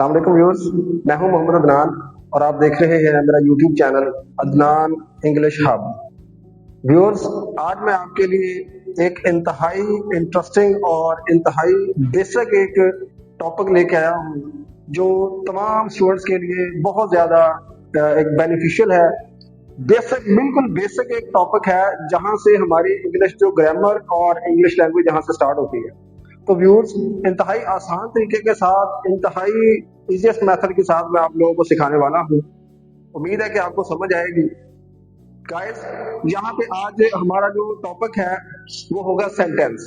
अस्सलाम वालेकुम व्यूअर्स, मैं हूं मोहम्मद अदनान और आप देख रहे हैं मेरा YouTube channel Adnan English hub. Viewers, आज मैं आपके लिए एक इंतहाई इंटरेस्टिंग और इंतहाई बेसिक एक टॉपिक लेके आया हूं जो तमाम स्टूडेंट्स के लिए बहुत ज़्यादा एक बेनिफिशियल है। बिल्कुल बेसिक एक टॉपिक है जहां से हमारी इंग्लिश जो ग्रामर और इंग्लिश लैंग्वेज जहां से स्टार्ट होती है। तो व्यूअर्स, इंतहाई आसान तरीके के साथ, इंतहाई इजीएस्ट मेथड के साथ मैं आप लोगों को सिखाने वाला हूँ। उम्मीद है कि आपको समझ आएगी। गाइस, यहाँ पे आज हमारा जो टॉपिक है वो होगा sentence.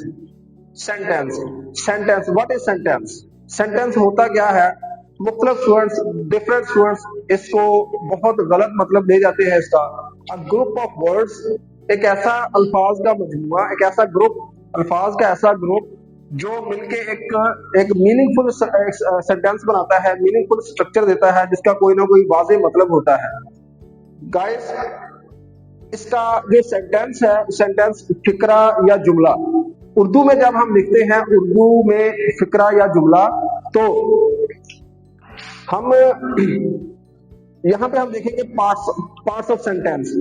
Sentence sentence what is sentence? Sentence होता क्या है? मुख्तलिफ स्टूडेंट्स, डिफरेंट स्टूडेंट्स इसको बहुत गलत मतलब दे जाते हैं। इसका अ ग्रुप ऑफ वर्ड्स, एक ऐसा अल्फाज का मजमुआ, एक ऐसा ग्रुप, अल्फाज का ऐसा ग्रुप जो मिलके एक मीनिंगफुल सेंटेंस बनाता है, मीनिंगफुल स्ट्रक्चर देता है, जिसका कोई ना कोई वाज़ेह मतलब होता है। गाइस, इसका जो सेंटेंस है, सेंटेंस फिक्रा या जुमला, उर्दू में जब हम लिखते हैं, उर्दू में फिक्रा या जुमला, तो हम यहाँ पे हम देखेंगे parts of sentence.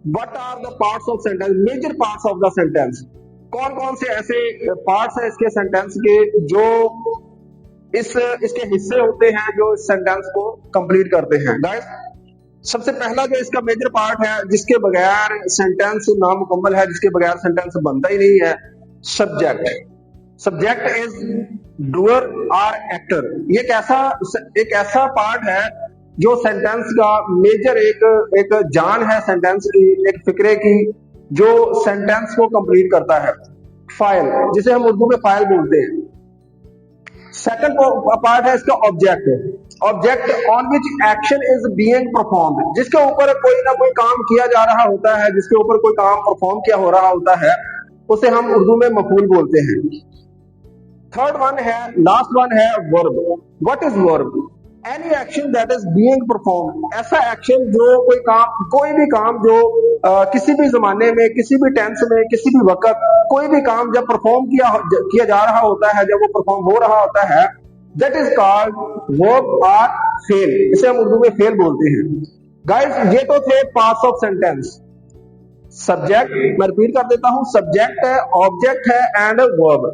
What are the parts of sentence? Major parts of the sentence. कौन कौन से ऐसे पार्ट्स हैं इसके सेंटेंस के जो इसके हिस्से होते हैं जो इस सेंटेंस को कंप्लीट करते हैं। गाइस, सबसे पहला जो इसका मेजर पार्ट है, जिसके बगैर सेंटेंस नामुकम्मल है, जिसके बगैर सेंटेंस बनता ही नहीं है, सब्जेक्ट। सब्जेक्ट इज डूअर और एक्टर। ये एक ऐसा पार्ट है जो सेंटेंस का मेजर एक जान है, सेंटेंस की, एक फिक्रे की, जो सेंटेंस को कंप्लीट करता है। फाइल, जिसे हम उर्दू में फाइल बोलते हैं। सेकंड पार्ट है इसका object. Object on which action is being performed, जिसके ऊपर कोई ना कोई काम किया जा रहा होता है, जिसके ऊपर कोई काम परफॉर्म किया हो रहा होता है, उसे हम उर्दू में मफूल बोलते हैं। थर्ड वन है, लास्ट वन है verb. What is verb? Any action that is being perform. ऐसा एक्शन जो कोई भी काम जो किसी भी जमाने में, किसी भी टेंस में, किसी भी वक्त, कोई भी काम जब परफॉर्म किया जा रहा होता है, जब वो परफॉर्म हो रहा होता है, दैट इज कॉल्ड वर्ब और फेल। इसे हम उर्दू में फेल बोलते हैं। गाइस, ये तो थे पार्ट्स ऑफ सेंटेंस। सब्जेक्ट, मैं रिपीट कर देता हूं, सब्जेक्ट है, ऑब्जेक्ट है एंड वर्ब।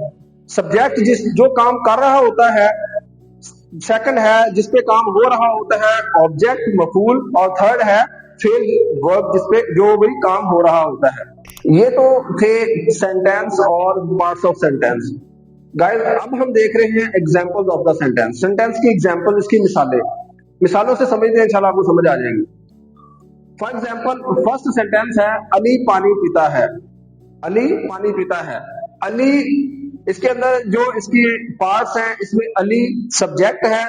सब्जेक्ट जो काम कर रहा होता है, सेकंड है जिसपे काम हो रहा होता है, ऑब्जेक्ट मफूल, और थर्ड है फेल, वर्ब, जिसपे जो भी काम हो रहा होता है। ये तो थे सेंटेंस और पार्ट्स ऑफ सेंटेंस। गाइस, अब हम देख रहे हैं examples of the sentence. Sentence की एग्जांपल, इसकी मिसालों से समझते हैं, इंशाल्लाह आपको समझ आ जाएगी। फॉर एग्जांपल, फर्स्ट सेंटेंस है, अली पानी पीता है। अली पानी पीता है। अली, इसके अंदर जो इसकी पार्ट्स हैं, इसमें अली सब्जेक्ट है,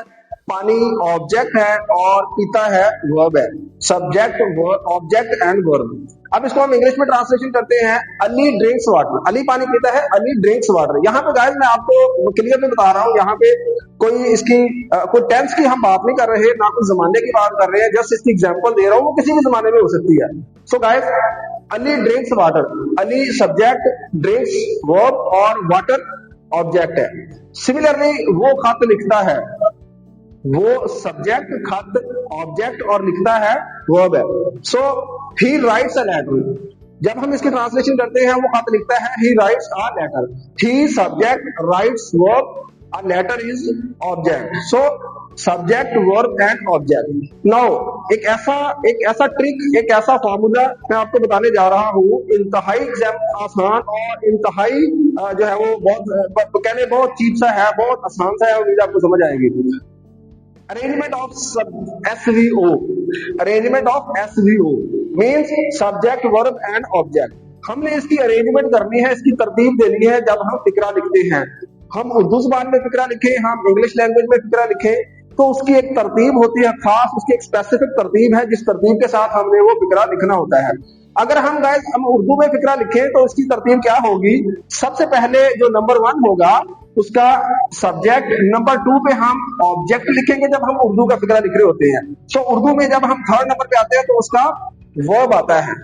पानी ऑब्जेक्ट है, और पीता है वर्ब है। Subject, object and verb. अब इसको हम इंग्लिश में ट्रांसलेशन करते हैं, अली ड्रिंक्स वाटर। अली पानी पीता है, अली ड्रिंक्स वाटर। यहाँ पे गाइस मैं आपको क्लियरली बता रहा हूँ, यहाँ पे कोई टेंस की हम बात नहीं कर रहे, ना कोई जमाने की बात कर रहे हैं, जस्ट इसकी एग्जांपल दे रहा हूँ, वो किसी भी जमाने में हो सकती है। So guys, Ali drinks water. Ali subject, drinks verb, और वाटर ऑब्जेक्ट है। सिमिलरली, वो खत लिखता है। वो सब्जेक्ट, खत ऑब्जेक्ट, और लिखता है वर्ब है। सो ही राइट्स अ लेटर। जब हम इसकी ट्रांसलेशन करते हैं, वो खत लिखता है, he writes a letter. He subject, writes verb, a letter is object. So subject, verb and object. Now एक ऐसा ट्रिक, एक ऐसा फार्मूला मैं आपको बताने जा रहा हूँ, इंतहाई आसान और इंतहाई जो है वो बहुत चीप सा है, बहुत आसान सा है, उम्मीद आपको समझ आएगी। Arrangement of SVO। Arrangement of SVO means subject, verb and object. हमने इसकी अरेंजमेंट करनी है, इसकी तरतीब देनी है। जब हम फिक्रा लिखते हैं, हम उर्दू ज़बान में फिक्रा लिखे, हम इंग्लिश लैंग्वेज में फिक्रा लिखे, तो उसकी एक तरतीब होती है खास, उसकी एक स्पेसिफिक तरतीब है, जिस तरतीब के साथ हमने वो फिक्रा लिखना होता है। अगर हम उर्दू में फिक्रा लिखें तो उसकी तरतीब क्या होगी? सबसे पहले जो नंबर 1 होगा उसका सब्जेक्ट, नंबर 2 पे हम ऑब्जेक्ट लिखेंगे जब हम उर्दू का फिक्रा लिख रहे होते हैं। तो उर्दू में जब हम थर्ड नंबर पे आते हैं तो उसका वर्ब आता है।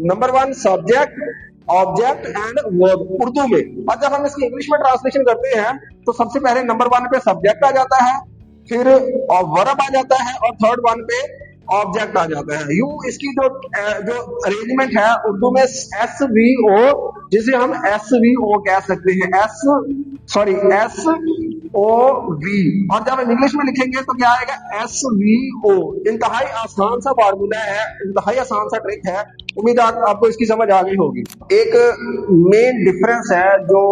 Number 1 subject, object and verb Urdu में। और जब हम इसकी इंग्लिश में ट्रांसलेशन करते हैं तो सबसे पहले नंबर 1 पे सब्जेक्ट आ जाता है, फिर वर्ब आ जाता है और थर्ड वन पे ऑब्जेक्ट आ जाता है। यूं इसकी जो अरेंजमेंट है उर्दू में एस वी ओ, जिसे हम एस वी ओ कह सकते हैं, एस ओ वी। और जब हम इंग्लिश में लिखेंगे तो क्या आएगा, एस वी ओ। इंतहाई आसान सा फार्मूला है, इंतहाई आसान सा ट्रिक है। उम्मीद है आपको इसकी समझ आ गई होगी। एक मेन डिफरेंस है जो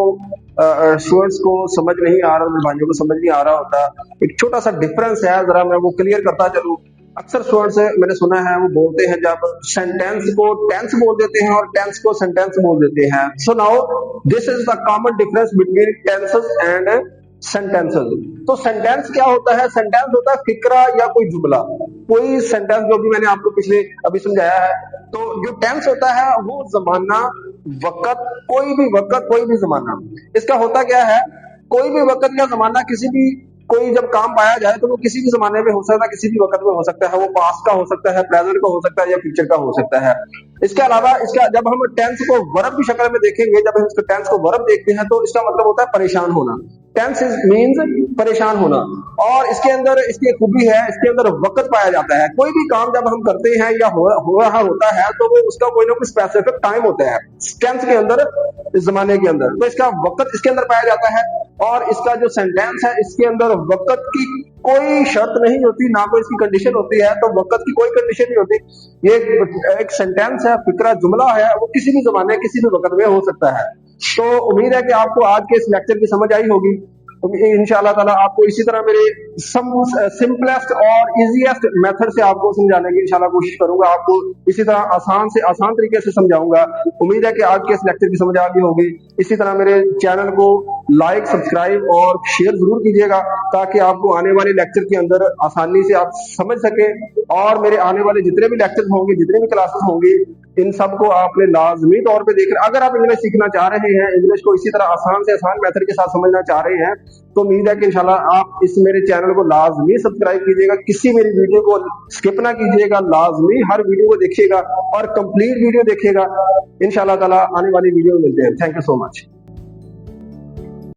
स्टूडेंट्स को समझ नहीं आ रहा, मेरे भाइयों को समझ नहीं आ रहा होता, एक छोटा सा डिफरेंस है, जरा मैं वो क्लियर करता चलूं। अक्सर स्टूडेंट्स मैंने सुना है वो बोलते हैं जब सेंटेंस को टेंस बोल देते हैं और टेंस को सेंटेंस बोल देते हैं। So now this is the common difference between tenses and sentences. तो सेंटेंस क्या होता है, सेंटेंस होता है फिक्रा या कोई जुमला, कोई सेंटेंस जो भी मैंने आपको पिछले अभी समझाया है। तो जो टेंस होता है वो जमाना, वक्त, कोई भी वक्त, कोई भी जमाना। इसका होता क्या है, कोई भी वक्त या जमाना, किसी भी कोई जब काम पाया जाए तो वो किसी भी जमाने में हो सकता है, किसी भी वक्त में हो सकता है। वो पास्ट का हो सकता है, प्रेजेंट का हो सकता है या फ्यूचर का हो सकता है। इसके अलावा इसका जब हम टेंस को वर्ब की शक्ल में देखेंगे, जब हम इसका टेंस को वर्ब देखते हैं तो इसका मतलब होता है परेशान होना। टेंस इज मीन्स परेशान होना। और इसके अंदर इसकी एक खूबी है, इसके अंदर वक्त पाया जाता है। कोई भी काम जब हम करते हैं या हो रहा होता है तो वो उसका कोई ना कोई स्पेसिफिक टाइम होता है टेंस के अंदर, इस जमाने के अंदर। तो इसका वक्त इसके अंदर पाया जाता है। और इसका जो सेंटेंस है इसके अंदर वक्त की कोई शर्त नहीं होती, ना कोई इसकी कंडीशन होती है। तो वक्त की कोई कंडीशन नहीं होती। ये एक सेंटेंस है, फिक्रा, जुमला है, वो किसी भी जमाने किसी भी वक्त में हो सकता है। तो उम्मीद है कि आपको आज के इस लेक्चर की समझ आई होगी। इंशाल्लाह ताला आपको इसी तरह मेरे सिंपलेस्ट और इजीएस्ट मेथड से आपको समझाने की इंशाल्लाह कोशिश करूंगा। आपको इसी तरह आसान से आसान तरीके से समझाऊंगा। उम्मीद है कि आज के इस लेक्चर की समझ आ गई होगी। इसी तरह मेरे चैनल को लाइक, सब्सक्राइब और शेयर जरूर कीजिएगा ताकि आपको आने वाले लेक्चर के अंदर आसानी से आप समझ सके। और मेरे आने वाले जितने भी लेक्चर होंगे, जितने भी क्लासेस होंगी, इन सबको आपने लाजमी तौर पे देखना। अगर आप इंग्लिश सीखना चाह रहे हैं, इंग्लिश को इसी तरह आसान से आसान मेथड के साथ समझना चाह रहे हैं, तो उम्मीद है कि इंशाल्लाह आप इस मेरे चैनल को लाजमी सब्सक्राइब कीजिएगा। किसी मेरी वीडियो को स्किप ना कीजिएगा, लाजमी हर वीडियो को देखिएगा और कंप्लीट वीडियो देखिएगा। इंशाल्लाह ताला आने वाली वीडियो में मिलते हैं। Thank you so much.